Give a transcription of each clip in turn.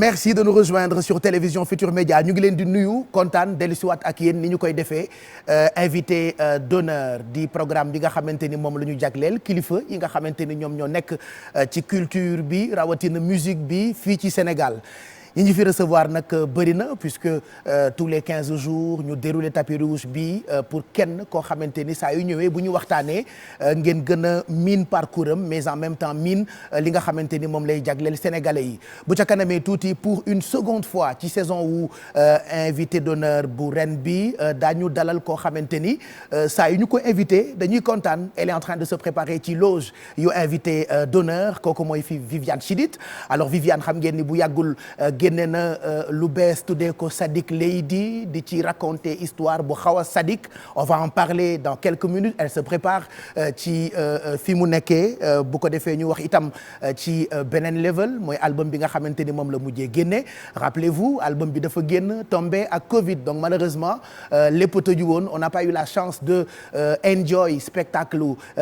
merci de nous rejoindre sur télévision Futur Média ñu ngi leen di nuyu kontaan dellusiwaat ak yéen ni ñu koy defee invité d'honneur di programme bi nga xamante ni moom la ñu jagleel kilifa yi nga xamante ni ñoom ñoo nekk ci culture bi rawatina musique bi fii ci Sénégal. ñi ñu fi recevoir nag bëri na puisque tous les 15 jours ñu déroulé tapis rouge bi pour kenn koo xamante ni saa yu ñëwee bu ñu waxtaanee ngeen gën a miin parcours am mais en même temps miin li nga xamante ni moom lay jagleel sénégalais yi bu ca kanamee tuuti pour une seconde fois ci saison wu invité d'honneur bu ren bi daañu dalal koo xamante ni saa yu ñu ko invité dañuy kontaan elle est en train de se préparer ci loge yu invité d'honneur kooku mooy fi Viviane Chidid alors Viviane xam ngeen ni bu yàggul génne na lu bees tuddee ko Sadik Lady di ci raconter histoire bu xaw a Sadik on va en parler dans quelques minutes elle se prépare ci fi mu nekkee bu ko defee ñu wax itam ci beneen level mooy album bi nga xamante ni moom la mujjee génne rappelez-vous album bi dafa génn tombé ak Covid donc malheureusement lépp tëju woon on n'a pas eu la chance de enjoy spectacle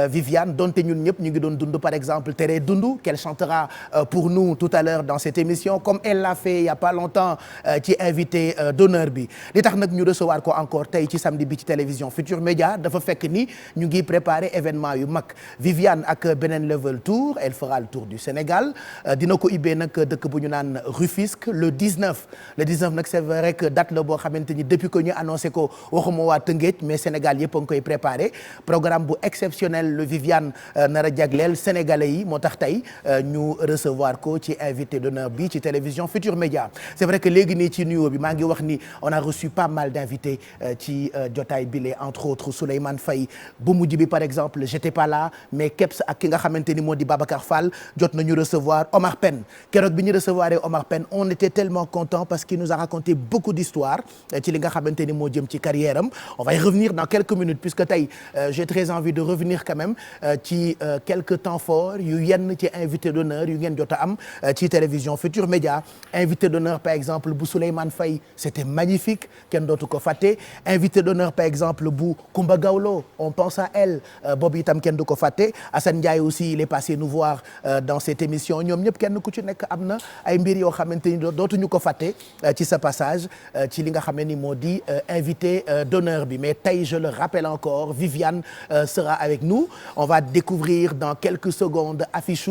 Viviane donte ñun ñëpp ñu ngi doon dund par exemple Tere Dundu qu'elle chantera pour nous tout à l'heure dans cette émission comme elle l'a fait il y a pas longtemps ci invité d'honneur bi li tax nag ñu recevoir ko encore tey ci samedi bi ci télévision Futur Média dafa fekk ni ñu ngi préparer événement yu mag Viviane ak beneen level tour elle fera le tour du Sénégal dina ko ibbee nag dëkk bu ñu naan Rufisque le 19 nag c'est vrai que date la boo xamante ni depuis que ñu annoncé ko waxuma waa Tëngéej mais Sénégal yëpp a ngi koy préparer programme bu exceptionnel le Viviane nar a jagleel sénégalais yi moo tax tey ñu recevoir ko ci invité d'honneur bi ci télévision Futur Média c'est vrai que léegi nii ci nuyoo bi maa ngi wax ni on a reçu pas mal d'invités ci jotaay bile entre autres Souleymane Faye bu mujj bi par exemple j'étais pas là mais Kebs ak ki nga xamante ni moo di Babacar Fall jot nañu recevoir Omar Pène keroog bi ñu recevoir Omar Pène on était tellement content parce qu'il nous a raconté beaucoup d'histoires ci li nga xamante ni moo jëm ci carrière am on va y revenir dans quelques minutes puisque tey j'ai très envie de revenir quand même ci quelques temps forts yu yenn ci invité d'honneur yu ngeen jot a am ci télévision Futur Média invité d'honneur par exemple bu Souleymane Faye c'était magnifique kenn dootu ko fàtte invité d'honneur par exemple bu Coumba Gawlo on pense à elle boobu itam kenn du ko fàtte Assane Ndiaye aussi il est passé nous voir dans cette émission ñoom ñëpp kenn ku ci nekk am na ay mbir yoo xamante ni dootuñu ko fàtte ci sa passage ci li nga xam ne ni moo di invité d'honneur bi mais tey je le rappelle encore Viviane sera avec nous on va découvrir dans quelques secondes affiche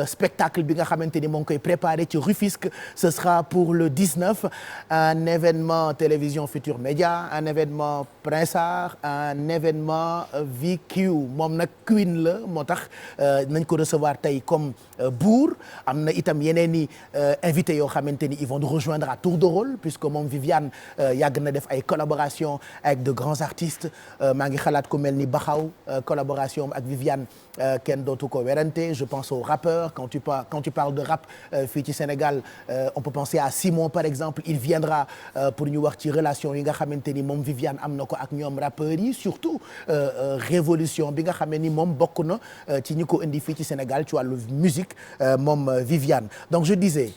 spectacle bi nga xamante ni moo ngi koy préparé ci Rufisque ce sera pour le 19 un événement télévision Futur Média un événement Prince Art un événement VQ moom nag Queen la moo tax nañ ko recevoir tey comme buur am na itam yeneen i invités yoo xamante ni ils vont nous rejoindre à tour de rôle puisque moom Viviane yàgg na def ay collaboration avec de grands artistes maa ngi xalaat ku mel ni Baxaw collaboration ak Viviane kenn dootu ko werante je pense aux rappeurs quand tu parles de rap fii ci Sénégal on peut penser à Simon par exemple il viendra pour ñu wax ci relation yi nga xamante ni moom Viviane am na ko ak ñoom rappeurs yi surtout révolution bi nga xam ne ni moom bokk na ci ñi ko indi fii ci Sénégal ci wàllu musique moom Viviane donc je disais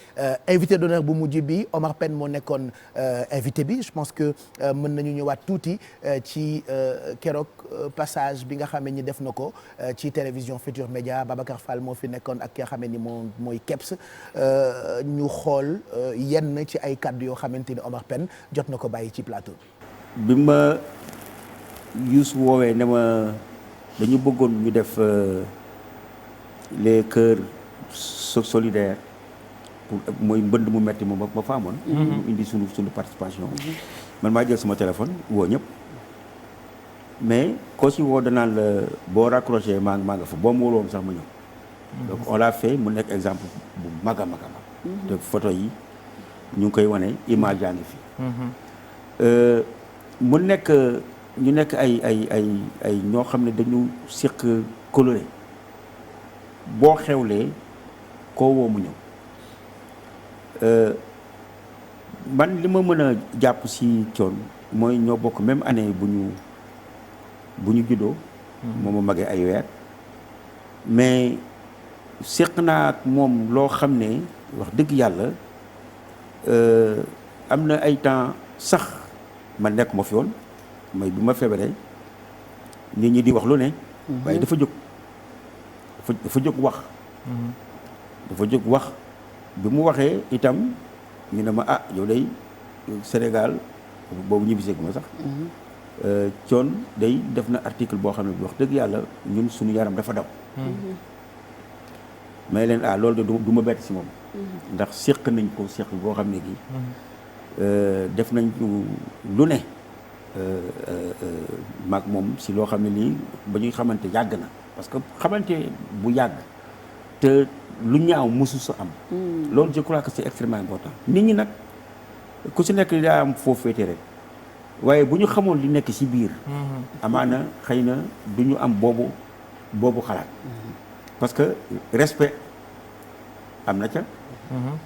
invité d'honneur bu mujj bi Omar Pène moo nekkoon invité bi je pense que mën nañu ñëwaat tuuti ci keroog passage bi nga xam ne ni def na ko ci télévision Futur Média Babacar Fall moo fi nekkoon ak ki nga xam ne ni moom mooy Kebs ñu xool yenn ci ay kàddu yoo xamante ni Omar Pène jot na ko bàyyi ci plateau bi ma Youssou woowee ne ma dañu bëggoon ñu def les chœurs solidaires pour mooy mbënd mu metti moom ma fa amoon ñu indi sunu participation man maa jël sama téléphone woo ñëpp mais koo si woo danaan la boo raccroché maa nga fa boo ma wóoloon sax ma ñëw donc on l'a fait mu nekk exemple bu mag a mag a mag te photo yi ñu ngi koy wane image yaa ngi fi mu nekk ñu nekk ay ñoo xam ne dañu seq coloré boo xewlee koo woo mu ñëw man li ma mën a jàpp si coon mooy ñoo bokk même année bu ñu juddoo moom ma magee ay weer mais seq naa ak moom loo xam ne wax dëgg yàlla am na ay temps sax man nekk ma fi woon mooy bi ma feebaree nit ñi di wax lu ne waaye dafa jóg wax bi mu waxee itam ñu ne ma ah yow day Sénégal boobu ñibbisee gu ma sax. Thione day def na article boo xam ne wax dëgg yàlla ñun suñu yaram dafa daw. may leen loolu de du ma bett si moom. ndax séq nañ ko séq boo xam ne gii. def nañ lu ne maag moom si loo xam ne nii ba ñuy xamante yàgg na parce que xamante bu yàgg te lu ñaaw mosu sa am. loolu je crois que c'est extrêmement important. nit ñi nag ku si nekk daa am foo féete rek waaye bu ñu xamoon li nekk si biir. amaana xëy na du ñu am boobu xalaat. parce que respect am na ca.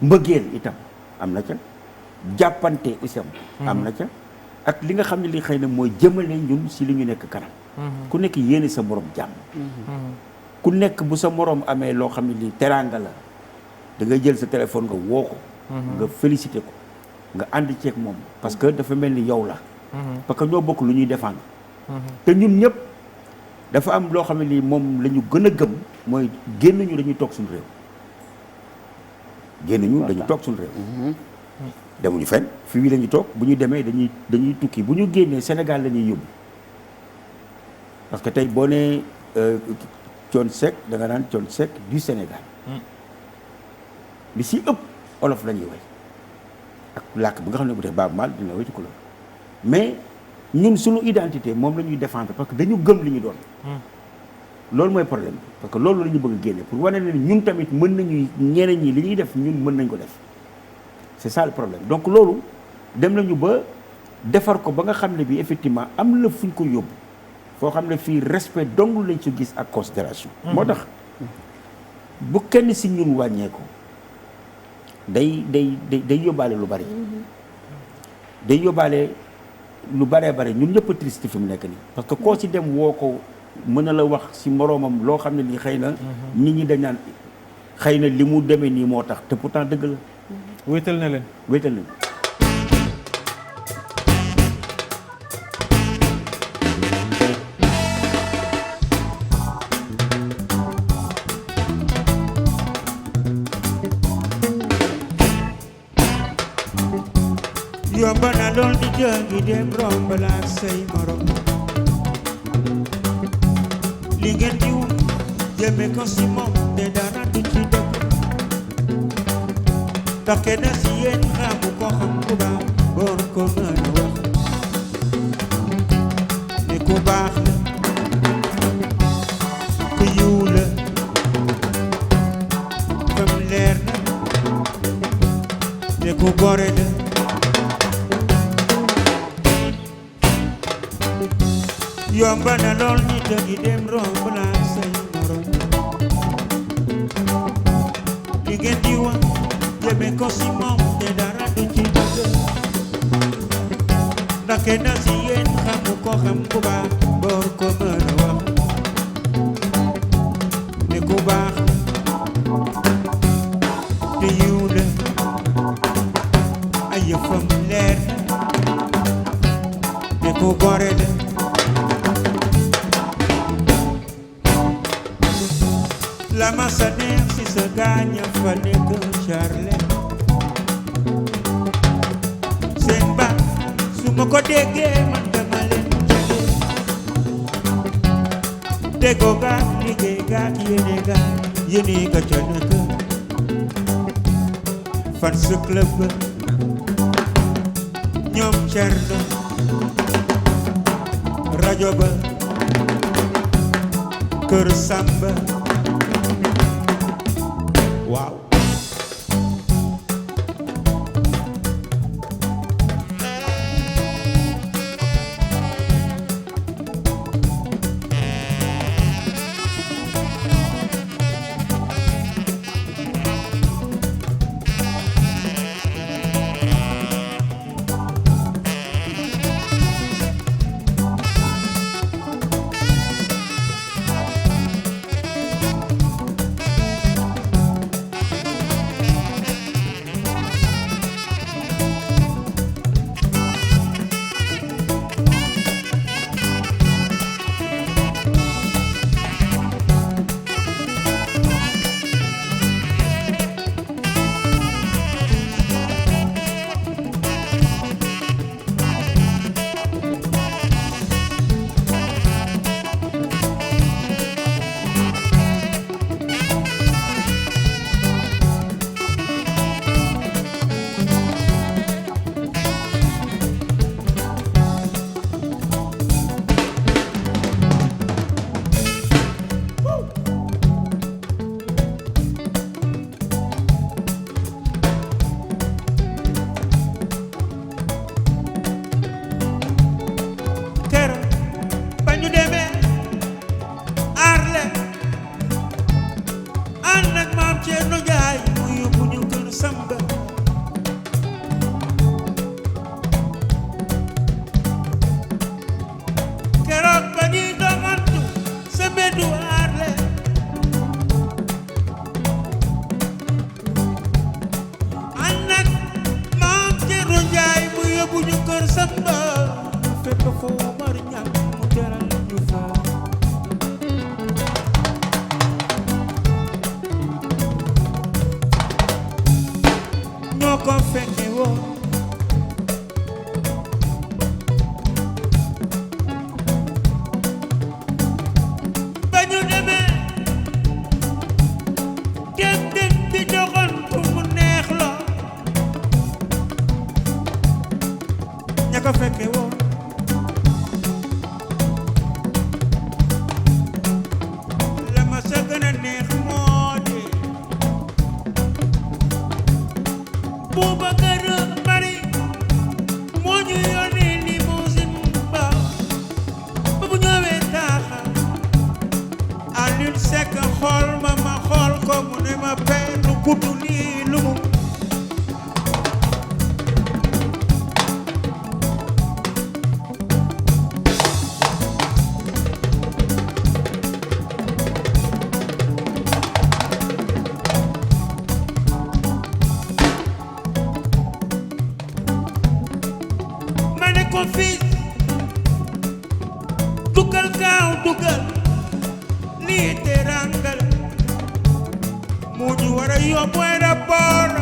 mbëggeel itam am na ca. jàppante itam am na ca. ak li nga xam ne li xëy na mooy jëmale ñun si li ñu nekk kanam. ku nekk yéene sa morom jàmm. ku nekk bu sa morom amee loo xam ne lii teraanga la da ngay jël sa téléphone nga woo ko. nga félicité ko nga ànd ceeg moom parce que dafa mel ni yow la. parce que ñoo bokk lu ñuy défendre. te ñun ñëpp dafa am loo xam ne lii moom la ñu gën a gëm mooy génn ñu dañuy toog suñu réew. génn ñu dañuy toog suñu réew. demuñu fenn fii la ñuy toog bu ñu demee dañuy tukki bu ñu génnee Sénégal la ñuy yóbbu parce que tey boo nee Thione Seck da nga naan Thione Seck du Sénégal. li si ëpp olof la ñuy way ak làkk bi nga xam ne bu dee Baaba Maal dina way ci couleur mais ñun suñu identité moom la ñuy défendre parce que dañu gëm li ñu doon. loolu mooy problème bi parce que loolu la ñu bëgg a génne pour wane ne ñun tamit mën nañuy ñeneen ñi li ñuy def ñun mën nañ ko def. c'est ça le problème donc loolu dem nañu ba defar ko ba nga xam ne bi effectivement am na fu ñu ko yóbbu foo xam ne fii respect dong lañ ci gis ak considération moo tax bu kenn si ñun wàññeeku day yóbbaale lu bari day yóbbaale lu baree bari ñun ñëpp a triste fi mu nekk nii parce que koo ci dem woo ko mën na la wax si moroomam loo xam ne nii xëy na nit ñi dañ naan xëy na li mu demee nii moo tax te pourtant dëgg la wéetal na leen. yomb na lool di jàngi dem romb la say morom li ngeen di wut jëme ko si moom te dara du ci dëkk ndax kenn si yéen xamu ko xam ku baax boor ko mën a wax ne ku baax la ku yiw la fam leer na ne ku gore la yomb na lool nit a ngi dem romb la say morom li ngeen di wax jëme ko si moom te dara du ci dëgg ndax kenn si yéen xamu ko xam ku baax boor ko mën a wax ne ku baax te yiw la ay yëfam leer ne ku gore la la masa neex si sa gaaña fa nekk Charles seen ba su ma ko déggee man dama leen jege déggoo gaak liggéey gaak yéene ga ca nekk fan sa club ba ñoom Cerno rajo ba kër Samba waaw Aboubacar Mari moo ñu yónnee limousine ba bu ñëwee taaxa Alioune Seck xool ma xool ko mu ne ma père lu gudd lii lu mu ko fii dugal gaaw dugal lii terangal mu ñu war a yóbbu aéroport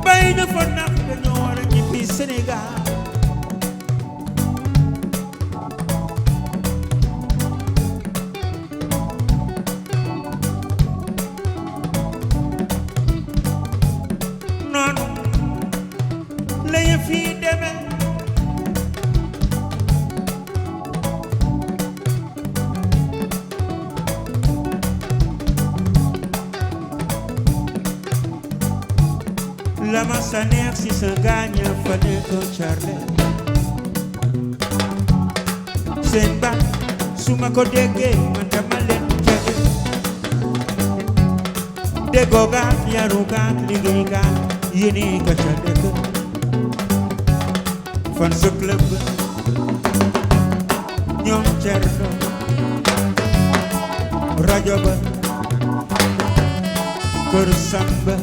bay na fa nax dañoo war a ñibbi Sénégal noonu la yëf yi demee la ma sa neex si sa gaaña fa nekk Charles seen baat su ma ko déggee man dama leen jege déggoo gaat yaru gaat liggéey gaat yéene ka ca dëkk fan sa club ñoom Cerno rajo ba kër Samba.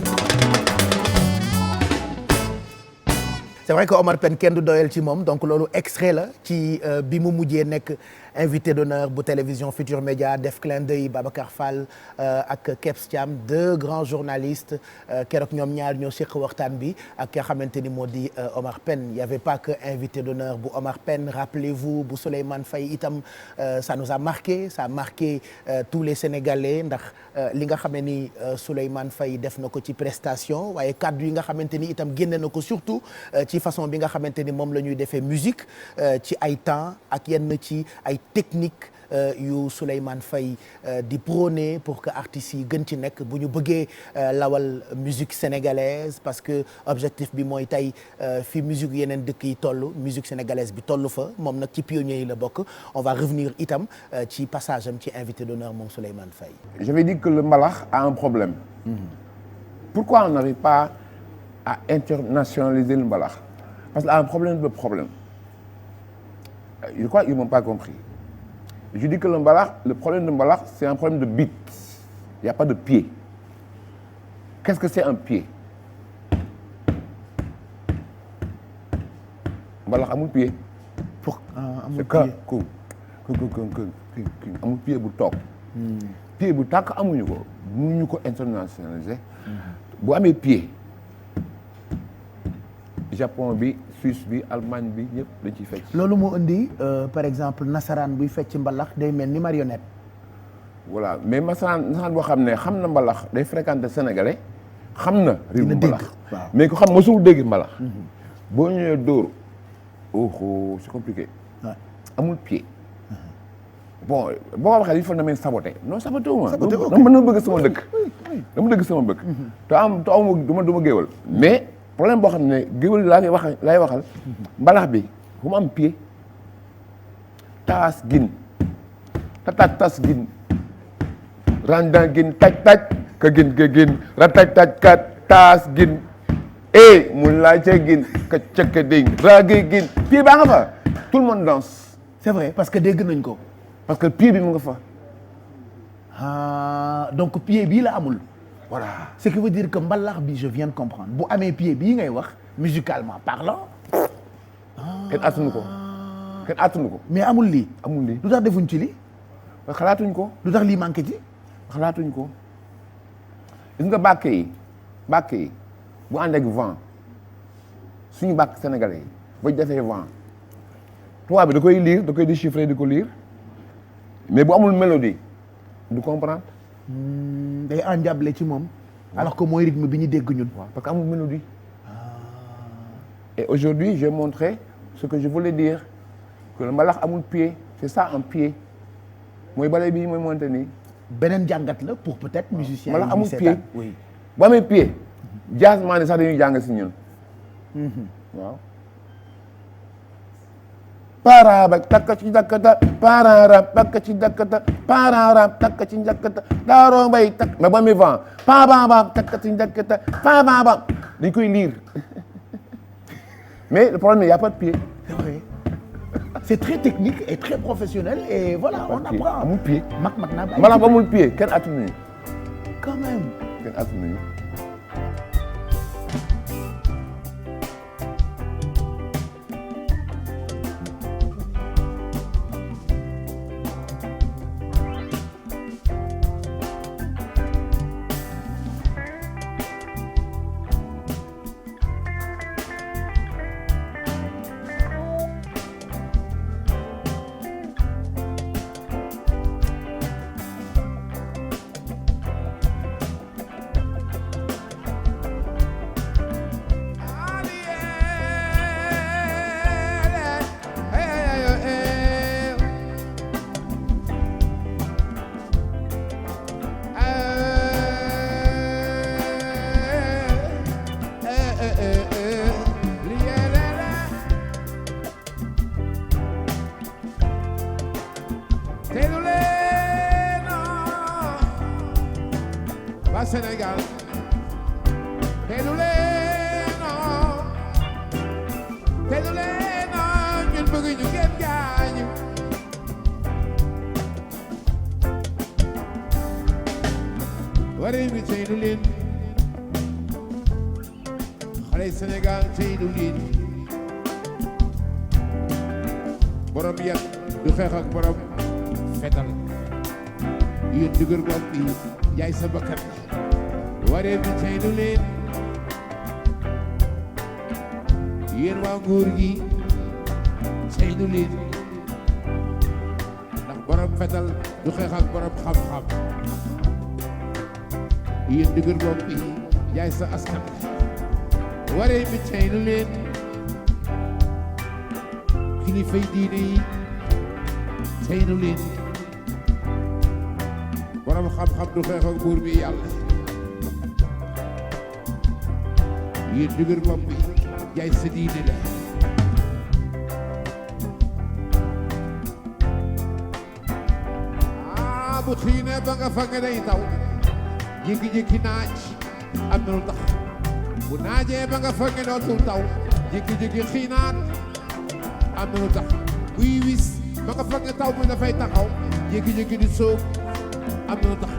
C'est vrai que Omar Pène kenn du doyal ci moom donc loolu extrait la ci bi mu mujjee nekk invité d'honneur bu télévision Futur Média def clin d'œil Babacar Fall ak Kebs Thiam deux grands journalistes keroog ñoom ñaar ñoo seq waxtaan bi ak ki nga xamante ni moo di Omar Pène il y avait pas que invité d'honneur bu Omar Pène rappelez-vous bu Souleymane Faye itam ça nous a marqué ça a marqué tous les Sénégalais ndax li nga xam ne ni Souleymane Faye def na ko ci prestation waaye kàddu yi nga xamante ni itam génne na ko surtout ci façon bi nga xamante ni moom la ñuy defee musique ci ay temps ak yenn ci ay technique yu Souleymane Faye di prôner pour que artistes yi gën ci nekk bu ñu bëggee lawal musique sénégalaise parce que objectif bi mooy tey fi musique yeneen dëkk yi toll musique sénégalaise bi toll fa moom nag ci pionniers yi la bokk on va revenir itam ci passage am ci invité d'honneur moom Souleymane Faye. J'avais dit que le mbalax a un problème. Pourquoi on n'arrive pas à internationaliser le mbalax? Parce qu'il a un problème de problème. Je crois qu'ils ne m'ont pas compris. Je dis que le mbalax, le problème de mbalax, c'est un problème de beat. Il n'y a pas de pied. Qu'est-ce que c'est un pied? Mbalax amul pied. Pour amul pied amul pied bu toog. Pied bu tàkk amuñu ko. mënuñu ko internationaliser. bu amee pied. Japon bi Suisse bi Allemagne bi ñëpp dañ ciy fecc. loolu moo indi par exemple nasaraan buy fecc mbalax day mel ni marionnette. voilà mais nasaraan boo xam ne xam na mbalax day fréquenter sénégalais xam na. rythme mbalax mais ku xam mosul dégg mbalax. boo ñëwee dóor oh c'est compliqué. amul pied. bon boo ko waxee il faut na may saboter non saboter wu ma. saboter ok dama bëgg sama dëkk. dama bëgg sama bëgg. te amu du ma géwal mais. problème boo xam ne géwél laay waxal mbalax bi fu mu am pied taas gin tatak tas gin randan gin taj ka gin rataj taj kat taas gin mu laajte gin ka cëkk ding raagi gin pied baa nga fa tout le monde danse. C'est vrai parce que dégg nañ ko. parce que pied bi mu nga fa. Donc pied bii la amul. Voilà. Ce qui veut dire que mbalax bi je viens de comprendre bu amee pied bii ngay wax musicalement parlant. kenn attanu ko. mais amul lii. lu tax defuñ ci lii. xalaatuñ ko. lu tax lii manqué ci. xalaatuñ ko. gis nga bàkk yi bu ànd ak vent suñu bàkk sénégalais yi ba defee vent tubaab bi da koy lire da koy déchiffrer di ko lire mais bu amul mélodie du comprendre. day endiablé ci moom. alors que mooy rythme bi ñu dégg ñun. parce que amul mélodie. Et aujourd'hui j'ai montré ce que je voulais dire que le mbalax amul pied c'est ça un pied mooy bale bi mooy monté nii. beneen jàngat la pour peut-être musicien mbalax amul yi pied oui. bu amee pied jazzman yi sax dañuy jàng si ñun waaw parabak takka ci dakkata pararab takka ci dakkata pararab takka ci dakkata daaro mbay takk mais ba mi vent pababab takka ci dakkata pababab dañ koy lire mais le problème il y a pas de pied. C'est vrai. C'est très technique et très professionnel et voilà on apprend. amul pied. mag naa ba maanaam amul pied kenn attanu ñu. quand même. kenn attanu ñu. Sénégal teelu leen ñun bëgg ñu ngeen gaañu waree mi teelu leen xale Sénégal teelu leen borom yat du xeex ak borom fetal yéen dëgër bopp bi yaay sa bakkan waree mi teelu leen yéen waa nguur gi teelu leen ndax borom fetal du xeex ak borom xam-xam yéen dëgër bopp bi yaay sa askan waree mi teelu leen kilifay diine yi teelu leen borom xam-xam du xeex ak buur bi yàlla yéen dëgër bopp bi yaay sa diine la bu xiinee ba nga fa nga day taw jékki-jékki naaj am na lu tax bu naajee ba nga fa nga dootul taw jékki-jékki xiinaat am na lu tax buy wis ba nga fa nga taw mu dafay taxaw jékki-jékki di sóob am na lu tax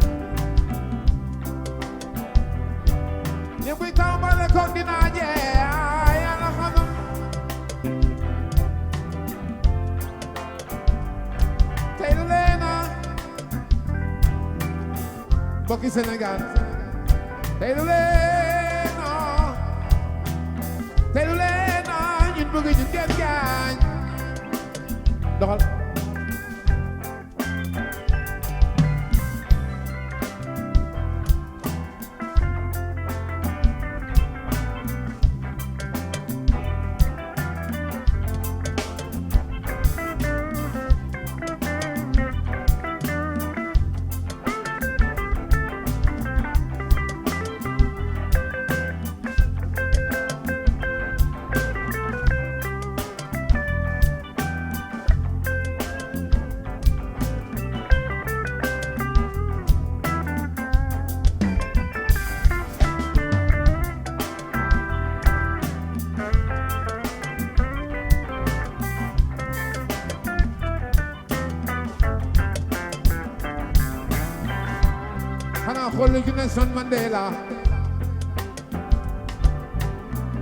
ne buy taw ba le koog di naajee yàlla xam tey lu leena mbokki Sénégal tey lu leena ñun bëgg ñu kenn gaañ doxal xanaa xool lu Nelson Mandela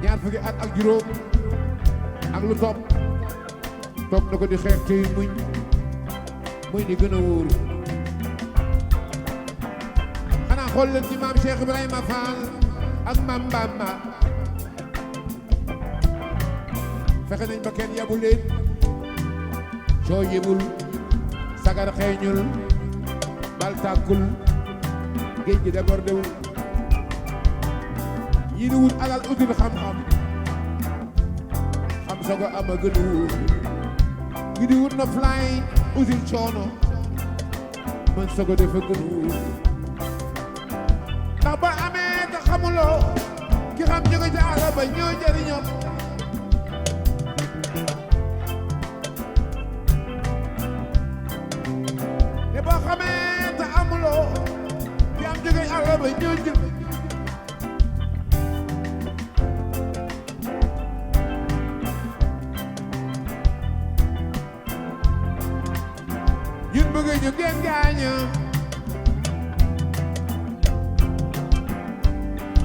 ñaar fukki at ak juróom ak lu topp na ko di xeex ci muñ muy di gën a wóor xanaa xool leen ci maam Cheikh Ibrahima Fall ak maam Bamba fexe nañ ba kenn yabu leen soo yebul sagar xeeñul bal tàkkul géej gi débordé wul ñii di wut alal utul xam-xam xam sogo am a gën a wóor ñii di wut na fly utul coono man sogo dafa gën a wóor ndax ba amee te xamuloo ki xam jóge ca àll ba ñoo jëriñoo te boo xamee te amuloo ki am jóge àll ba ñoo jël ñun bëgg ñu ngeen gaañoo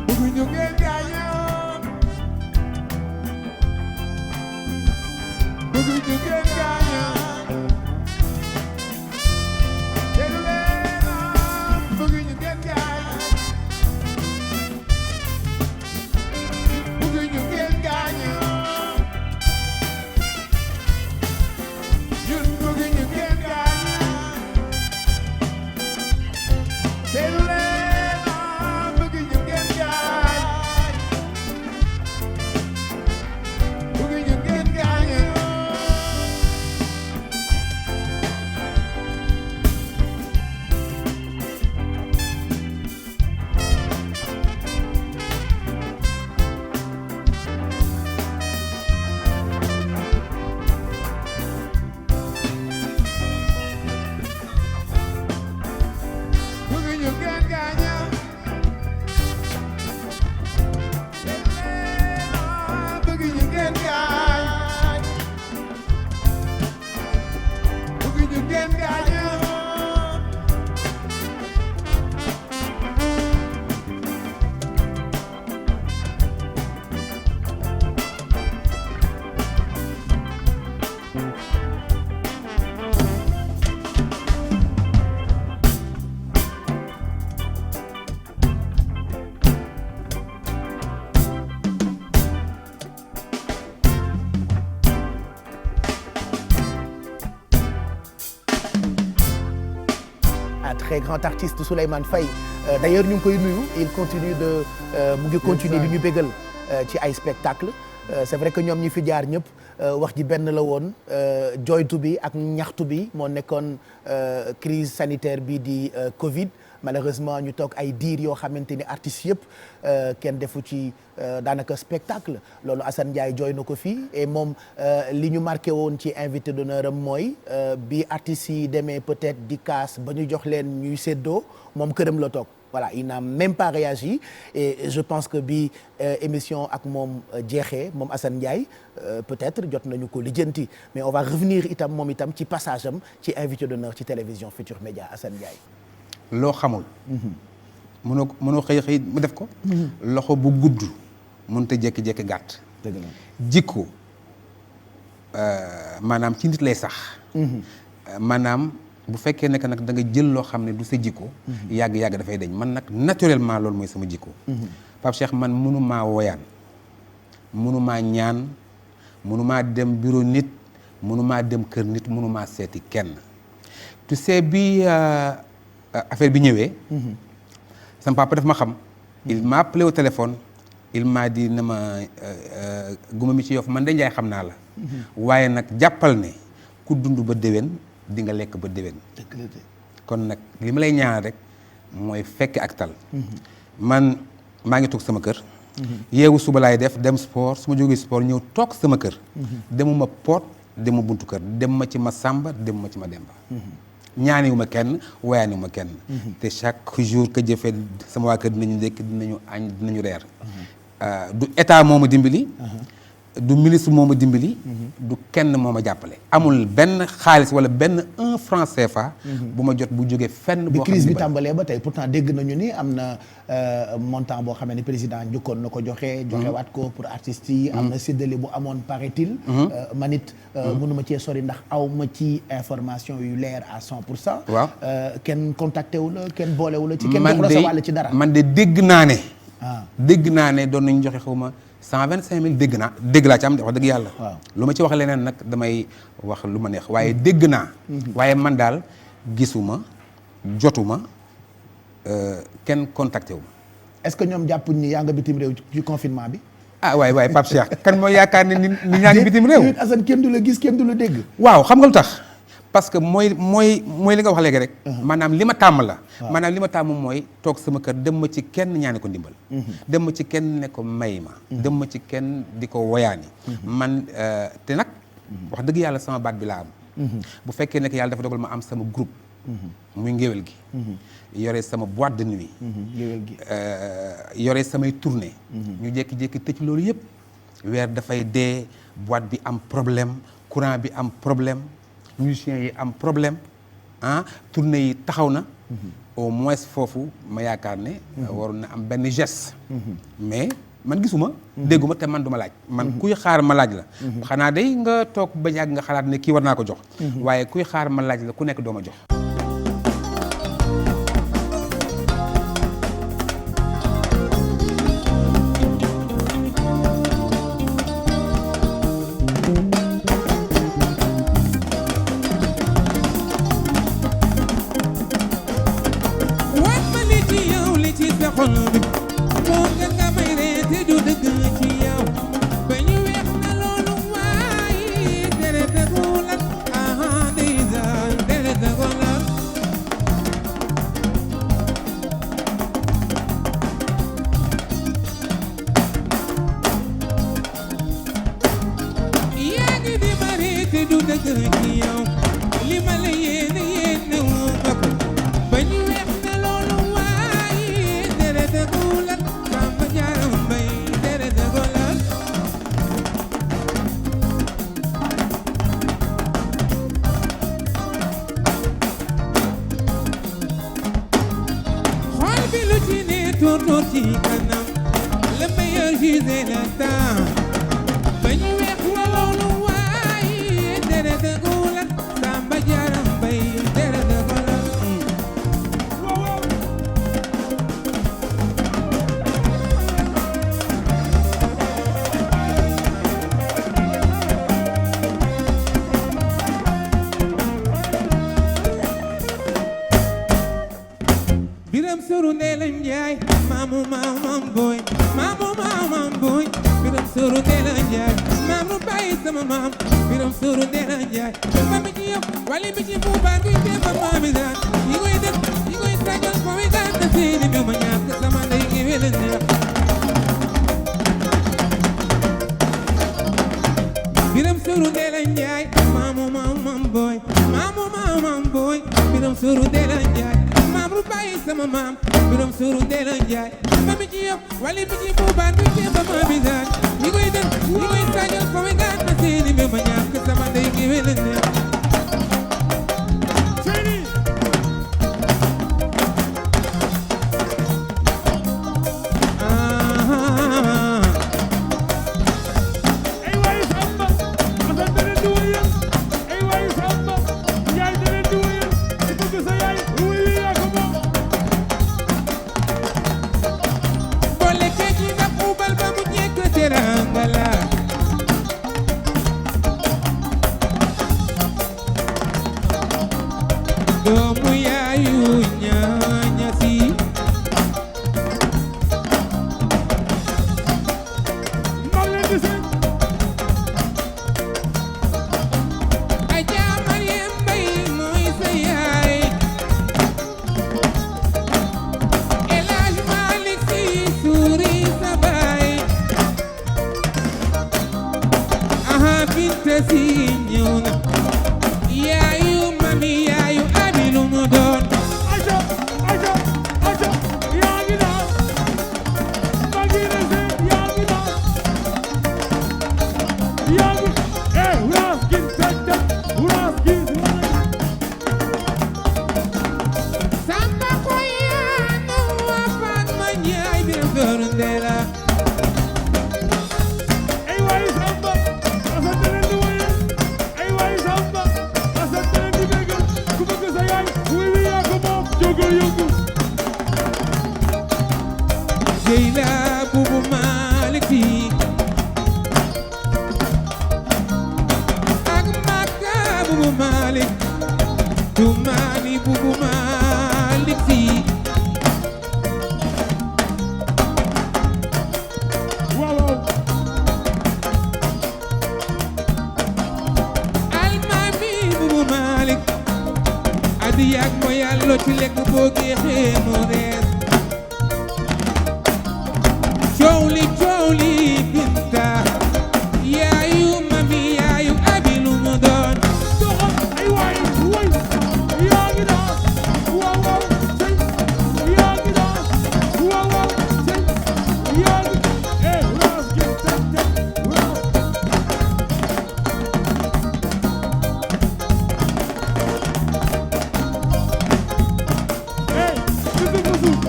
bëgg ñu ngeen gaañoo bëgg ñu ngeen gaañoo teelu leen bëgg ñu ngeen gaañoo bëgg ñu ngeen gaañoo ñun bëgg ñu ngeen gaañoo teelu leen bëgg ñu ngeen gaañoo bëgg ñu ngeen gaañoo bëgg ñu ngeen gaañoo bëgg ñu ngeen gaañoo bëgg ñu ngeen gaañoo un très grand artiste Souleymane Faye d'ailleurs ñu ngi koy nuyu il continue de mu ngi continuer di ñu bégal ci ay spectacle c'est vrai que ñoom ñi fi jaar ñëpp wax ji benn la woon joytu bi ak ñaxtu bi moo nekkoon crise sanitaire bi di Covid malheureusement ñu toog ay diir yoo xamante ni artistes yëpp kenn defu ci daanaka spectacle loolu Assane Ndiaye jooy na ko fii et moom li ñu marqué woon ci invité d'honneur am mooy bi artistes yi demee peut-être di kaas ba ñu jox leen ñuy séddoo moom këram la toog voilà il n'a même pas réagi et je pense que bi émission ak moom jeexee moom Assane Ndiaye peut-être jot nañu ko lijjanti mais on va revenir itam moom itam ci passage am ci invité d'honneur ci télévision Futurs Médias Assane Ndiaye. loo xamul. mënoo xëy mu def ko. loxo bu gudd mënut a jékki-jékki gàtt. dëgg la jikko maanaam ci nit lay sax. maanaam bu fekkee ne que nag da nga jël loo xam ne du sa jikko. yàgg-yàgg dafay dañ man nag naturellement loolu mooy sama jikko. Pape Cheikh man mënumaa woyaan mënumaa ñaan mënumaa dem bureau nit mënumaa dem kër nit mënumaa seeti kenn. tu sais bi affaire bi ñëwee. sama papa daf ma xam. il m'a appelé au téléphone. il m'a dit na ma guma mi ci Yoff man de Njaay xam naa la. waaye nag jàppal ne ku dund ba déwén di nga lekk ba déwén. kon nag li ma lay ñaan rek mooy fekk ak tal. man maa ngi toog sama kër. yeewu suba laay def dem sport su ma jógee sport ñëw toog sama kër. demuma Poot demuma buntu kër dem ma ci ma Samba dem ma ci ma Demba. ñaaniwuma kenn wayaaniwuma kenn. te chaque jour que jëfee sama waa kër dinañu ndékki dinañu añ dinañu reer. du état moo ma dimbali. du ministre moo ma dimbali. du kenn moo ma jàppale. amul benn xaalis wala benn 1 franc CFA. bu ma jot bu jógee fenn. boo xam ne bi crise bi tàmbalee ba tey pourtant dégg nañu ni am na montant boo xam ne président njëkkoon na ko joxe. joxewaat ko pour artistes yi. am na séddale bu amoon paraît-il. man it mënuma cee sori ndax aw ma ci information yu leer à 100%. waaw kenn contacté wu la kenn boole wu la ci. kenn jox la sa wàll ci dara man de dégg naa ne. dégg naa ne doon nañu joxe xaw ma 125 000 dégg laa ci am wax dëgg yàlla. lu ma ci wax leneen nag damay wax lu ma neex waaye dégg naa. waaye man daal gisuma jotuma kenn contacté wu ma. est-ce que ñoom jàppuñ ni yaa nga bitim réew ci confinement bi. ah waay Pape Cheikh kan moo yaakaar ne ni ñaa ngi bitim réew. Assane kenn du la gis kenn du la dégg. waaw xam nga lu tax parce que mooy li nga wax léegi rek. maanaam li ma tàmm la. maanaam li ma tàmm mooy toog sama kër dem ma ci kenn ñaani ko ndimbal. dem ma ci kenn ne ko may ma. dem ma ci kenn di ko woyaani. man te nag wax dëgg yàlla sama baat bi laa am. bu fekkee ne yàlla dafa dogal ma am sama groupe. muy ngéwél gi. yore sama boîte de nuit. ngéwél gi yore samay tournée. ñu jékki-jékki tëj loolu yëpp. weer dafay dee boîte bi am problème courant bi am problème musiciens yi am problème tournée yi taxaw na. au moins foofu ma yaakaar ne. waroon na am benn geste. mais man gisuma. dégguma te man duma laaj. man kuy xaar ma laaj la. xanaa day nga toog ba yàgg nga xalaat ne kii war naa ko jox. waaye kuy xaar ma laaj la ku nekk doo ma jox. Almami Bubu Malik loo ci lekk boo géexee mu rees coow li binta yaayu mami yaayu abi lu mu doon doxal ay waay way yaa ngi daas waaw waaw sëy yaa ngi daas waaw waaw sëy yaa ngi raas gi teg teg raas gis nga suuf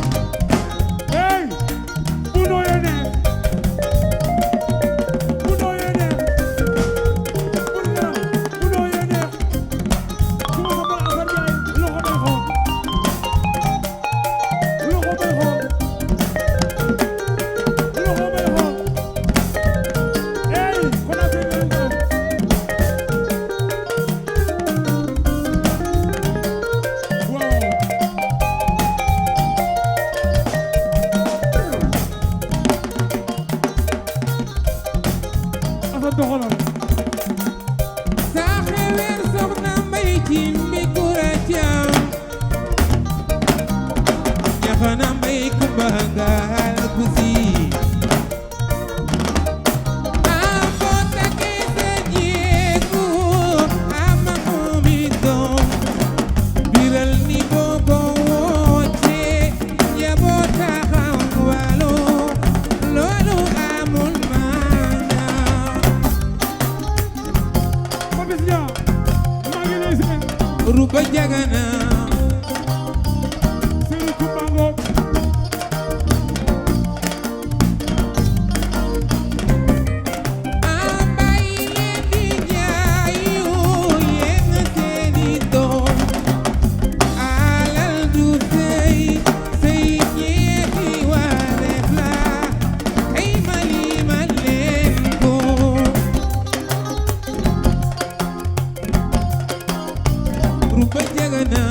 bu nooyee neex bu nooyee neex bu nooyee neex su ma ko Assane Ndiaye loxo bay xool kon affaire yi lañ ko waaw Assane doxalal saa xeweer soxna mbay ci mbi kura caam ñaxana mbay kumba ngaal ku si am boo takkee sa jeegu ama moomi doom biral ni boo ko wootee yaboo taxaw walo loolu amul maana Papis Dia maa ngi lay seen ruba jagana Sëriñ Kumba Ngom ambay leen di jaayu yéen seeni doom alal du sëy sëy ñeeti wareef la ay malima leen ko ruba jagana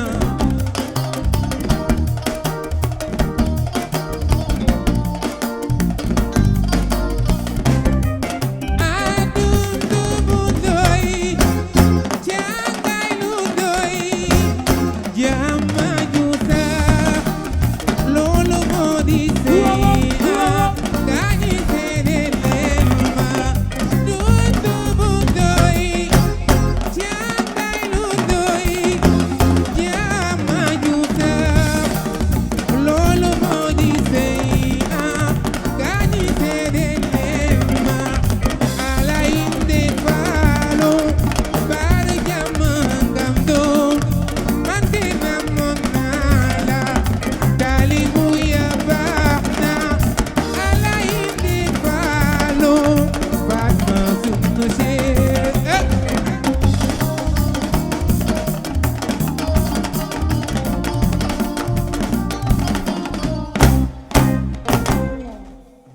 adun du bu doy càngaay lu doy jàmma ju sax loolu moo di sëy gaañi seede leen ma dun du bu doy càngaay lu doy jàmma ju sax loolu moo di sëy gaañi seede leen ma alayinde faalo baar jàmm ngam doon man de namoon naa la taalibu ya baax na alayinde faalo baat ma sunu seet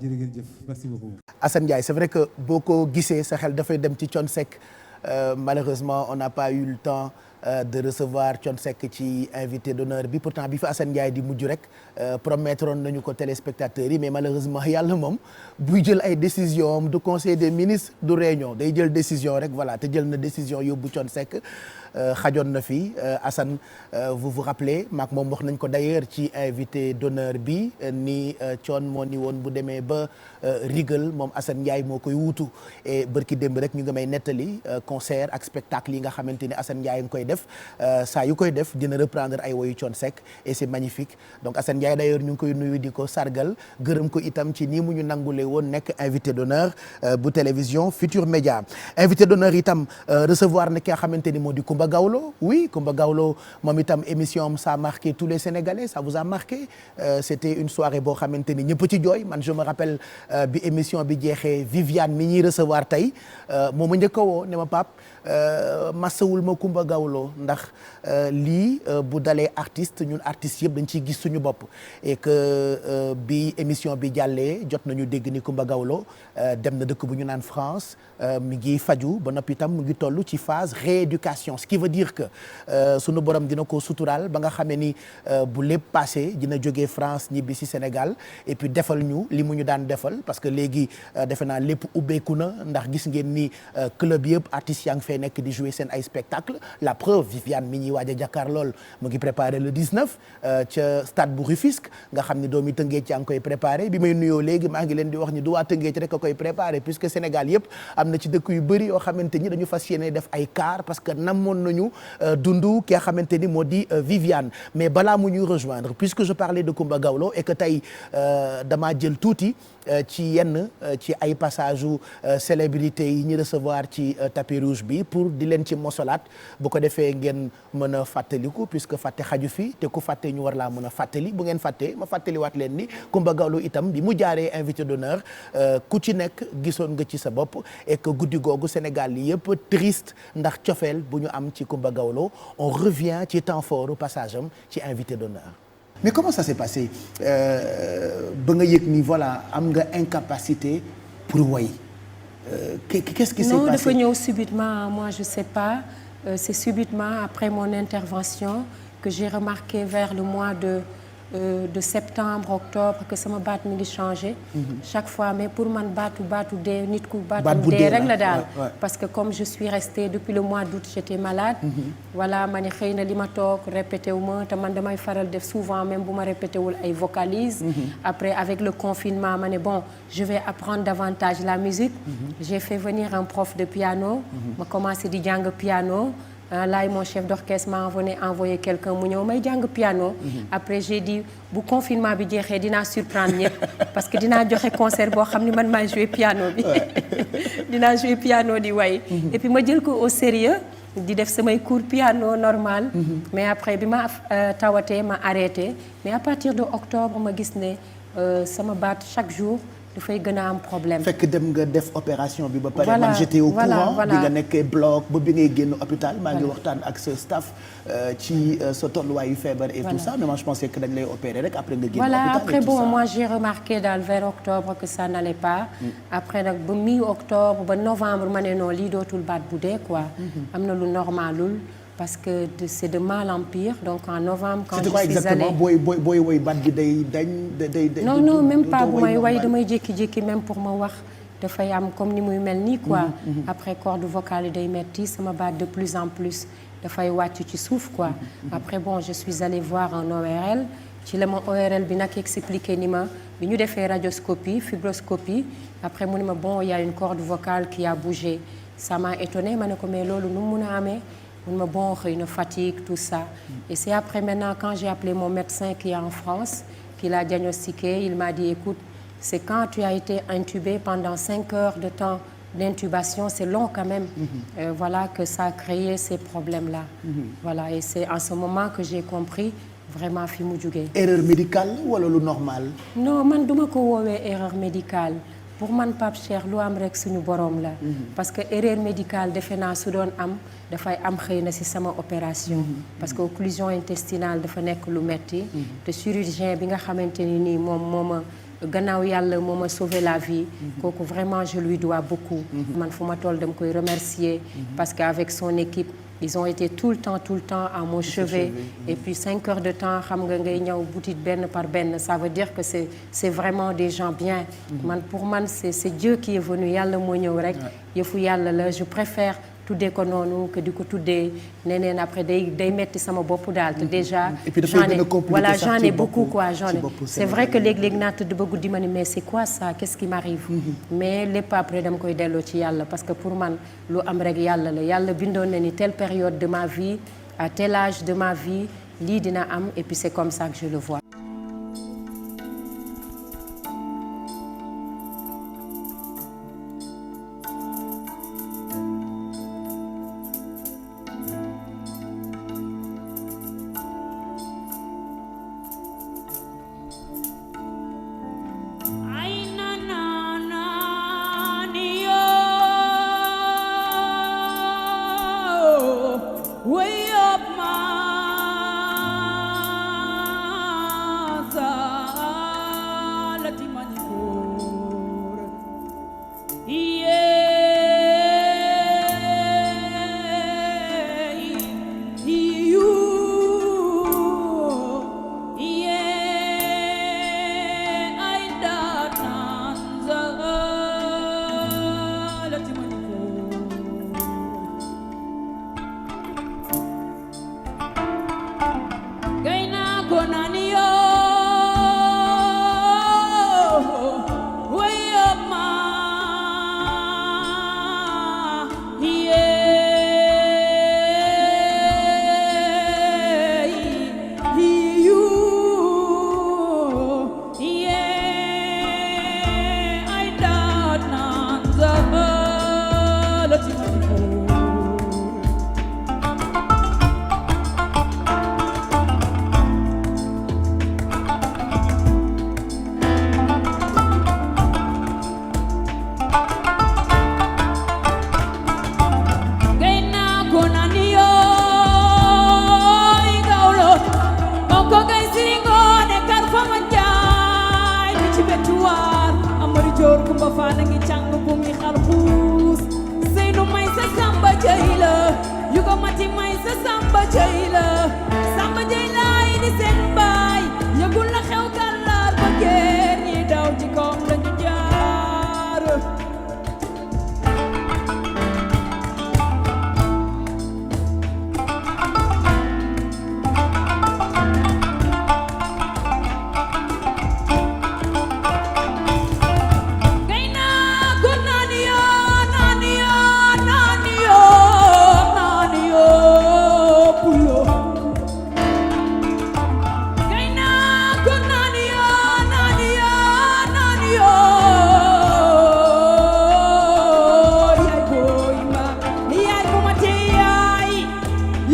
jërëjëf merci beaucoup. Assane Ndiaye c'est vrai que boo ko gisee sa xel dafay dem ci Thione Seck malheureusement on n'a pas eu le temps de recevoir Thione Seck ci invité d'honneur bi pourtant bi fi Assane Ndiaye di mujj rek promettroon nañu ko téléspectateurs yi mais malheureusement yàlla moom buy jël ay décision am du conseil des ministres du réunion day jël décision rek voilà te jël na décision yóbbu Thione Seck xajoon na fi Assane vous vous rappelez maak moom wax nañ ko d'ailleurs ci invité d'honneur bi ni Thione moo ni woon bu demee ba Rigal moom Assane Ndiaye moo koy wuutu et bërki démb rek ñu ngi may nettali concert ak spectacle yi nga xamante ni Assane Ndiaye nga koy def saa yu koy def dina reprendre ay woyu Thione Seck et c'est magnifique donc Assane Ndiaye d'ailleurs ñu ngi koy nuyu di ko sargal gërëm ko itam ci nii mu ñu nangule woon nekk invité d'honneur bu télévision Futur Média invité d'honneur itam recevoir na ki nga xamante ni moo di Coumba Gawlo oui Coumba Gawlo moom itam émission am ça a marqué tous les Sénégalais ça vous a marqué c'était une soirée boo xamante ni ñëpp ci jooy man je me rappelle bi émission bi jeexee Viviane mi ñuy recevoir tey moo ma njëkk a woo ne ma Pape massawul ma Coumba Gawlo ndax lii bu dalee artiste ñun artistes yëpp dañ ciy gis suñu bopp et que bi émission bi jàllee jot nañu dégg ni Coumba Gawlo dem na dëkk bu ñu naan France mi ngi faju ba noppi itam mu ngi toll ci phase rééducation ce qui veut dire que sunu borom dina ko suturaal ba nga xamee ni bu lépp passé dina jógee France ñibbi si Sénégal et puis defal ñu li mu ñu daan defal parce que léegi defe naa lépp ubbeeku na ndax gis ngeen ni club yëpp artistes yaa ngi fee nekk di jouer seen ay spectacle la preuve Viviane mi ñuy waaj a jàkkaarlool mu ngi préparé le 19 ca stade bu Rufisque nga xam ni doomi Tëngéej yaa ngi koy préparé bi may nuyoo léegi maa ngi leen di wax ni du waa Tëngéej rek a koy préparé puisque Sénégal yëpp am na ci dëkk yu bëri yoo xamante ni dañu fas yéene def ay car parce que namoon nañu dundu ki nga xamante ni moo di Viviane mais balaa mu ñuy rejoindre puisque je parlais de Coumba Gawlo et que tey damaa jël tuuti ci yenn ci ay passage u célébrité yi ñu recevoir ci tapis rouge bi pour di leen ci mosolaat bu ko defee ngeen mën a fàttaliku puisque fàtte xaju fi te ku fàtte ñu war laa mën a fàttali bu ngeen fàttee ma fàttaliwaat leen ni Coumba Gawlo itam bi mu jaaree invité d'honneur ku ci nekk gisoon nga ci sa bopp et que guddi googu Sénégal yi yëpp triste ndax cofeel bu ñu am ci Coumba Gawlo on revient ci temps fort u passage am ci invité d'honneur. Mais comment ça s'est passé ba nga yëg ni voilà am nga incapacité pour woy qu'est-ce qui s'est passé? Non, dafa ñëw subitement, moi je sais pas, c'est subitement après mon intervention que j'ai remarqué vers le mois de septembre, octobre que sama baat mi ngi changé. Chaque fois mais pour man baatu dee nit ku baatu dee rek la daal. Parce que comme je suis restée depuis le mois d'août j'étais malade. Voilà ma ne xëy na li ma toog répété wu ma te man damay faral def souvent même bu ma répété wul ay vocalises. Après avec le confinement ma ne bon je vais apprendre davantage la musique. J'ai fait venir un prof de piano. ma commencé di jàng piano. Là mon chef d'orchestre m'a envoyé quelqu'un mu ñëw may jàng piano. Après j'ai dit bu confinement bi jeexee dinaa surprendre ñëpp parce que dinaa joxe concert boo xam ni man maay jouer piano bi. dinaa jouer piano di way. Et puis ma jël ko au sérieux di def samay cours piano normal. Mais après bi ma tawatee ma arrêté mais à partir de octobre ma gis ne sama baat chaque jour. dafay gën a am problème. fekk dem nga def opération bi ba pare. voilà man j'étais au courant bi nga nekkee bloc ba bi ngay génn hôpital. maa ngi waxtaan ak sa staff ci sa tolluwaayu feebar et tout ça mais moi je pensais que dañ lay opérer rek après nga génn hôpital. voilà après bon moi j'ai remarqué daal vers octobre que ça n'allait pas. après nag ba mi-octobre ba novembre ma ne non lii dootul baat bu dee quoi. am na lu normalul. parce que c'est de mal en pire donc en novembre. quand je suis allée exactement booy woy baat bi day non même pas bu may woy damay jékki-jékki même pour ma wax dafay am comme ni muy mel nii quoi. après corde vocale yi day metti sama baat de plus en plus dafay wàcc ci suuf quoi. après bon je suis allée voir un ORL ci la ma ORL bi nag expliqué ni ma bi ñu defee radioscopie fibroscopie après mu ne ma bon il y a une corde vocale qui a bougé ça m'a étonné ma ne ko mais loolu nu mu mun a amee. mun ma bon xëy na fatigue tout ça et c'est après maintenant quand j'ai appelé mon médecin qui est en France qui l'a diagnostiqué il m'a dit écoute c'est quand tu as été intubé pendant 5 heures de temps d'intubation c'est long quand même voilà que ça a créé ces problèmes là voilà et c'est en ce moment que j'ai compris vraiment fi mu jugee. erreur médicale wala lu normal. non man duma ko woowee erreur médicale. pour man Pape Cheikh lu am rek suñu borom la. parce que erreur médicale defe naa su doon am dafay am xëy na ci sama opération. parce que occlusion intestinale dafa nekk lu metti te chirurgien bi nga xamante ni nii moom moo ma gannaaw yàlla moo ma sauvé la vie. kooku vraiment je lui dois beaucoup. man fu ma toll dama koy remercier. parce que avec son équipe. ils ont été tout le temps à mon chevet et puis 5 heures de temps xam nga ngay ñëw boutique benn par benn ça veut dire que c'est vraiment des gens bien man pour man c'est Dieu qui est venu yàlla moo ñëw rek yëfu yàlla la je préfère tuddee ko noonu que di ko tuddee neneen après day metti sama bopp daal te déjà j'en ai beaucoup quoi c'est vrai que léeg-léeg naa tëdd ba guddi ma ni mais c'est quoi ça qu'est-ce qui m'arrive mais lépp après dama koy delloo ci yàlla parce que pour man lu am rek yàlla la yàlla bindoon na ni telle période de ma vie à tel âge de ma vie lii dina am et puis c'est comme ça que je le vois. Way up my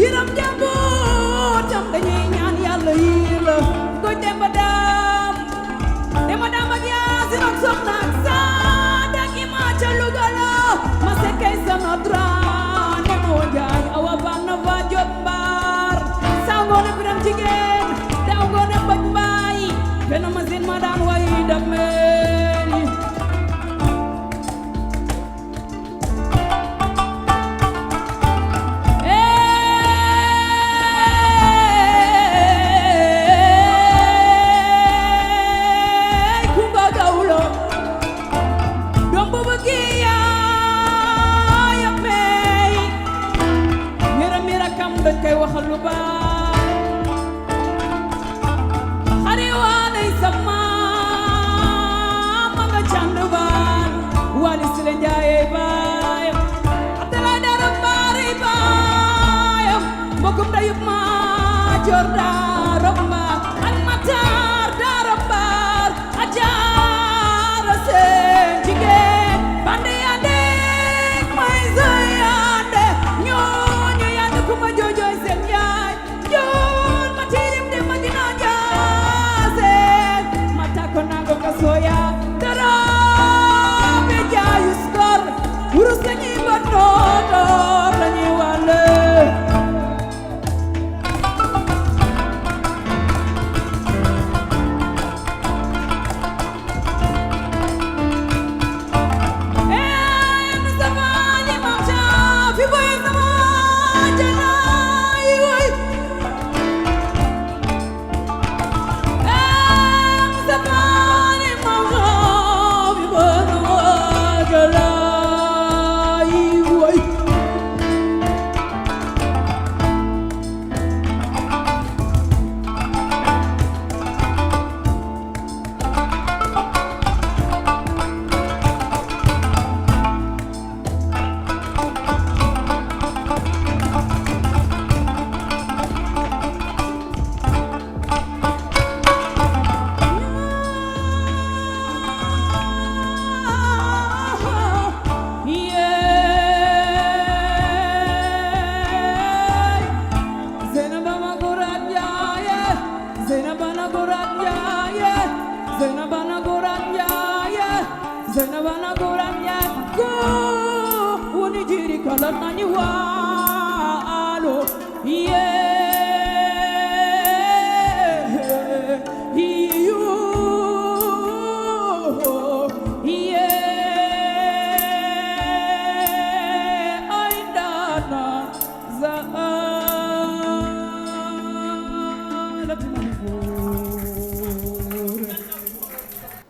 yërëm njabootam dañuy ñaan yàlla yiir la koy demba daam ak Yaasin ak soxna ak Saada ki ma ca Luga la ma sekkay sama draa ne moo jaay awa banna fa jot mbaar saa ngoone biram jigéen daaw ngoone mbaj mbaay fena ma sin ma daan way dameeni kay waxal lu baax xari waanay sama ma nga cànd baal wali si la njaayey baayam Abdoulaye dara baari baayam mbokkum dayub ma jor daara mbaar ak Matar daara mbaar a jaara seen jigéen bande yande may zoyande ñooñu yande kuma joojoy seen yaay joon ma tirim de ma dina jaaseen ma takko nango ka soya dara be jaayu skor wurus lañuy ba nootoor lañuy wàlle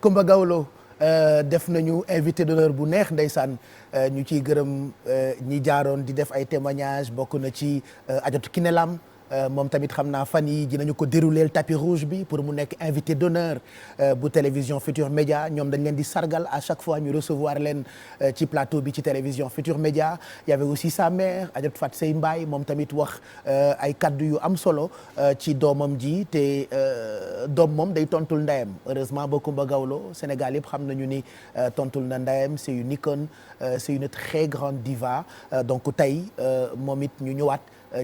Coumba Gawlo def nañu invité d'honneur bu neex ndeysaan ñu ciy gërëm ñi jaaroon di def ay témoignages bokk na ci Adjatou Kiné Lam moom tamit xam naa fan yi dinañu ko dérouler le tapis rouge bi pour mu nekk invité d'honneur bu télévision Futur Média ñoom dañ leen di sargal à chaque fois ñu recevoir leen ci plateau bi ci télévision Futur Média y avait aussi sa mère Adjatou Fat Sey Mbaye moom tamit wax ay kaddu yu am solo ci doomam ji te doom moom day tontul ndeyam heureusement ba Coumba Gawlo Sénégal yëpp xam nañu ni tontul na ndeyam c'est une icône c'est une très grande diva donc tey moom it ñu ñëwaat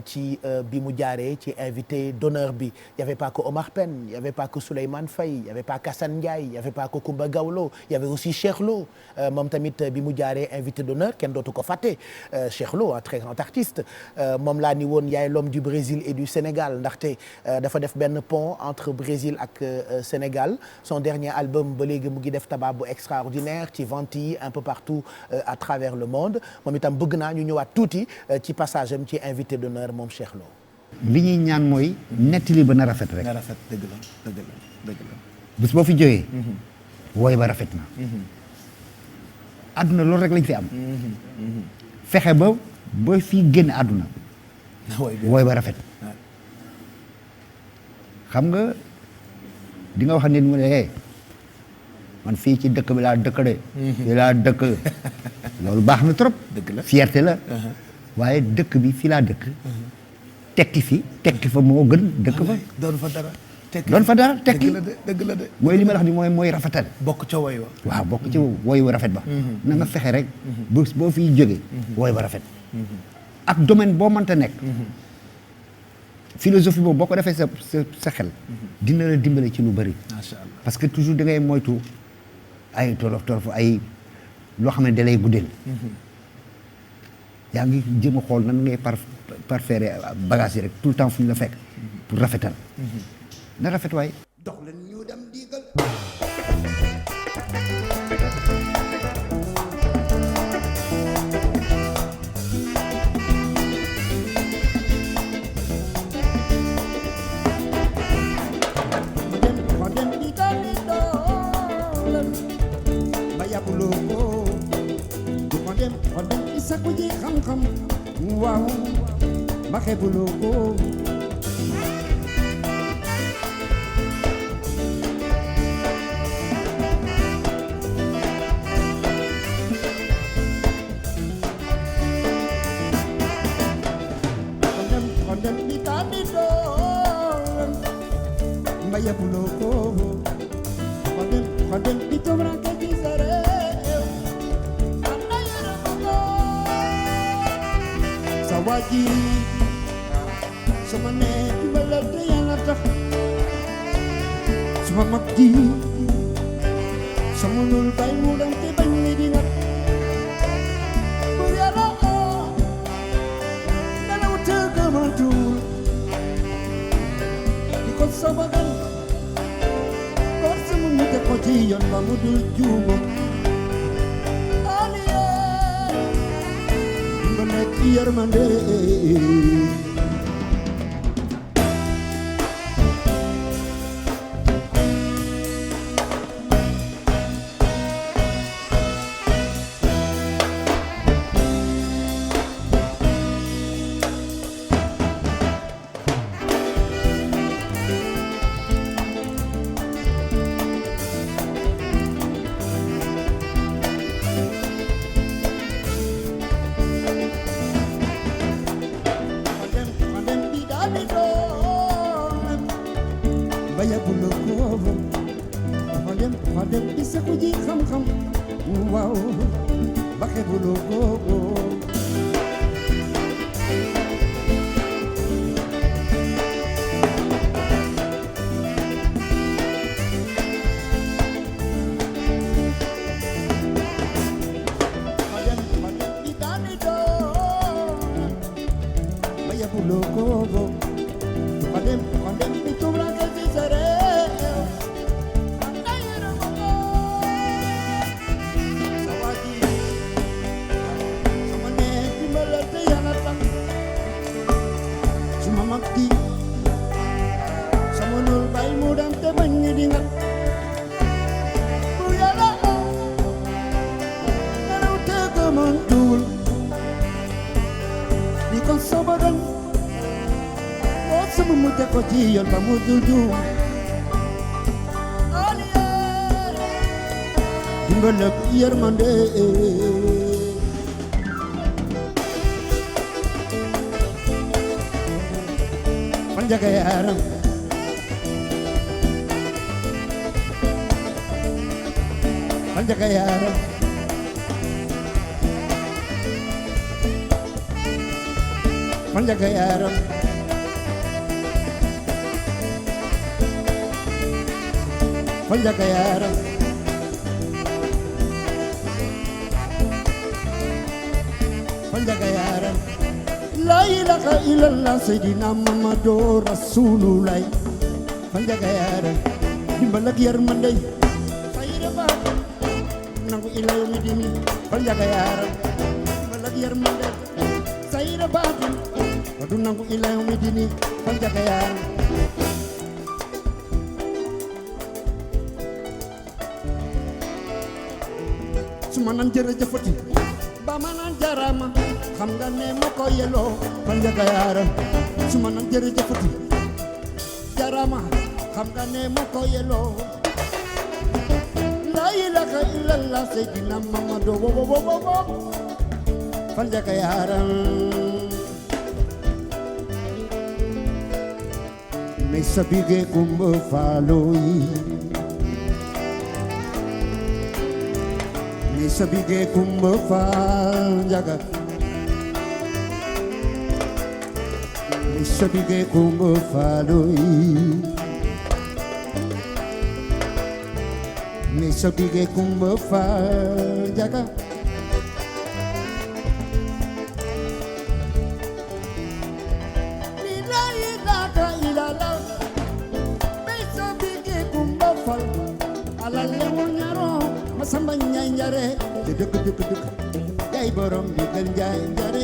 ci bi mu jaaree ci invité d'honneur bi y avait pas que Omar Pène y avait pas que Souleymane Faye y avait pas que Assane Ndiaye y avait pas que Coumba Gawlo y avait aussi Cheikh Lo moom tamit bi mu jaaree invité d'honneur kenn dootu ko fàtte Cheikh Lo un très grand artiste moom laa ni woon yaay l'homme du Brésil et du Sénégal ndaxte dafa def benn pont entre Brésil ak Sénégal son dernier album ba léegi mu ngi def tabac bu extraordinaire ci ventes yi un peu partout à travers le monde moom itam bëgg naa ñu ñëwaat tuuti ci passage am ci invité d'honneur moom Cheikh Lo. li ñuy ñaan mooy nettali ba na rafet rek. na rafet dëgg la dëgg la dëgg la. bis boo fi jógee. wooy ba rafet na. àdduna loolu rek lañ fi am. fexe ba fii génn àdduna. wooy ba rafet. xam nga di nga wax nit mu ne man fii ci dëkk bi laa dëkk de. fii laa dëkk loolu baax na trop. dëgg la fierté la. waaye dëkk bi fii laa dëkk. tekki fa moo gën dëkk fa. doon fa dara. tekki dëgg la de. mooy li ma la wax ni mooy rafetal. bokk ca woy wa. waaw bokk ci woy wa rafet ba. na nga fexe rek. boo fiy jógee. woy ba rafet. ak domaine boo mënta nekk. philosophie boobu boo ko defee sa xel dina la dimbale ci lu bëri macha allah parce que toujours da ngay moytu ay tolof ay loo xam ne da lay guddeel yaa ngi jéem a xool nan ngay parfaire bagage yi rek tout le temps fu ñu la fekk pour rafetal na rafet waay dox leen ñu dem diigal ma dem di dali doolan ma yàgguloo ko du ma dem di sakku ji xam-xam waaw ma xeebuloo ko dem di tànni doon ma yebuloo ko ma dem di tumranke ci sa réew am na yërëm ko sa waaji sama nee ci wala te yàlla tax suma mag ji sama lul bay mu dem te bañ mi di ngat pour yàlla mantul di ko sabagal kor sama mu te ko ci yoon ba mu dul juumo aliye ma nekk yërmande ma dem di sakku ji xam-xam waaw ba xeebuloo ko ma dem di daani doon ba yebuloo ko ma dem di tumranke ci sa réew makki sama nul bay mu dem te bañ ñi di ngat bu yàlla nelaw te gëman duul di ko sobagan boo sama mu te ko ci yoon ba mu dul juum aliye dimbal ak yërmande Fanjaga yaram Fanjaga yaram Fanjaga yaram Fanjaga yaram Fanjaga yaram La ilaha illallah Sayyidina Muhammadu Rasulullah Fanjaga yaram dimbal ak yërmande sayida ba nangu ilaw mi dini Fanjaga yaram dimbal ak yërmande sayida ba du nangu ilaw mi dini Fanjaga yaram suma nan jërëjëfati ba ma naan jarama xam nga ne ma ko yeloo Fanjaga yaram suma nan jërëjëfati jarama xam nga ne ma ko yeloo la ilaha illallah Seydina Mamadu wo Fanjaga yaram ne sabige kumba faloyi ne sabige kumba Fanjaga mi sotige kumba faaloy mi sotige kumba faal jaga alale mo ñaro ma samba ñay njare de dëkk yaay borom bi gën jaay jare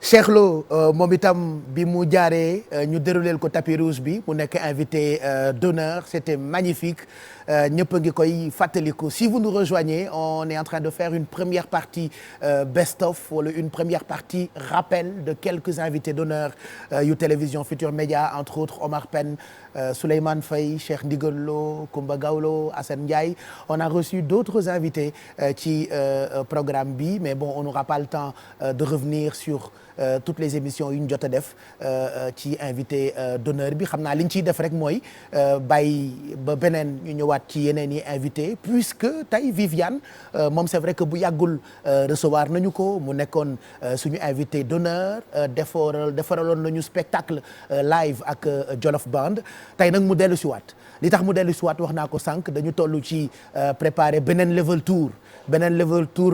Cheikh Lo moom itam bi mu jaaree ñu dérouleel ko tapis rouge bi mu nekk invité d'honneur c'était magnifique ñëpp a ngi koy fàttaliku. Si vous nous rejoignez, on est en train de faire une première partie best-of wala une première partie rappel de quelques invités d'honneur yu télévision Futurs Médias, entre autres Omar Pène, Souleymane Faye, Cheikh Ndigal Lo, Coumba Gawlo, Assane Ndiaye. On a reçu d'autres invités ci programme bi, mais bon, on n'aura pas le temps de revenir sur toutes les émissions yu ñu jot a def ci invité d'honneur bi. Xam naa li ñu ciy def rek mooy bàyyi ba beneen ñu ñëwaat ci yeneen yi invité, puisque tey Viviane moom c'est vrai que bu yàggul recevoir nañu ko, mu nekkoon suñu invité d'honneur, defaraloon nañu spectacle live ak Jolof Band. Tey nag mu dellu si waat, li tax mu dellu si waat wax naa ko sànq, dañu toll ci préparer beneen level tour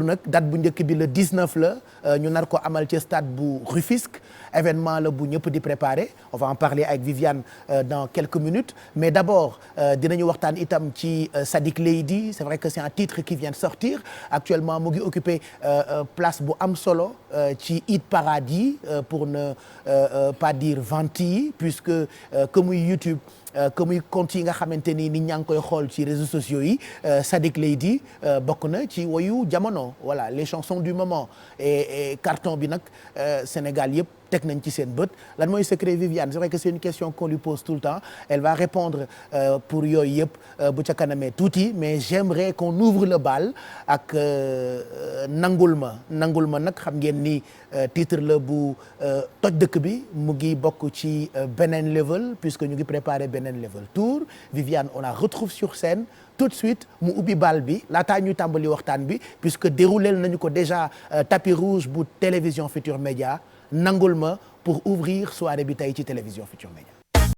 nag date bu njëkk bi le 19 la ñu nar ko amal ci stade bu Rufisque. Événement la bu ñëpp di préparer, on va en parler avec Viviane dans quelques minutes, mais d'abord dinañu waxtaan itam ci Sadik Leydi. C'est vrai que c'est un titre qui vient de sortir actuellement, mu ngi occuper place bu am solo ci hit parade yi, pour ne pas dire vente yi, puisque que muy YouTube que muy compte yi nga xamante ni nit ñaa ngi koy xool ci réseaux sociaux yi, Sadik Leydi bokk na ci woyu jamono, voilà, les chansons du moment, et carton bi nag Sénégal yëpp teg nañ ci seen bët. Lan mooy secret Viviane? C'est vrai que c'est une question qu'on lui pose tout le temps. Elle va répondre pour yooyu yëpp bu ca kanamee tuuti, mais j'aimerais qu'on ouvre le bal ak nangul ma nag xam ngeen ni titre la bu toj dëkk bi, mu ngi bokk ci beneen level, puisque ñu ngi préparer beneen level tour. Viviane, on la retrouve sur scène tout de suite, mu ubbi bal bi laataa ñuy tàmbali waxtaan bi, puisque déroulé nañu ko déjà tapis rouge bu télévision Futurs Médias. Nangul ma pour ouvrir soirée bi tey ci télévision Futurs Médias.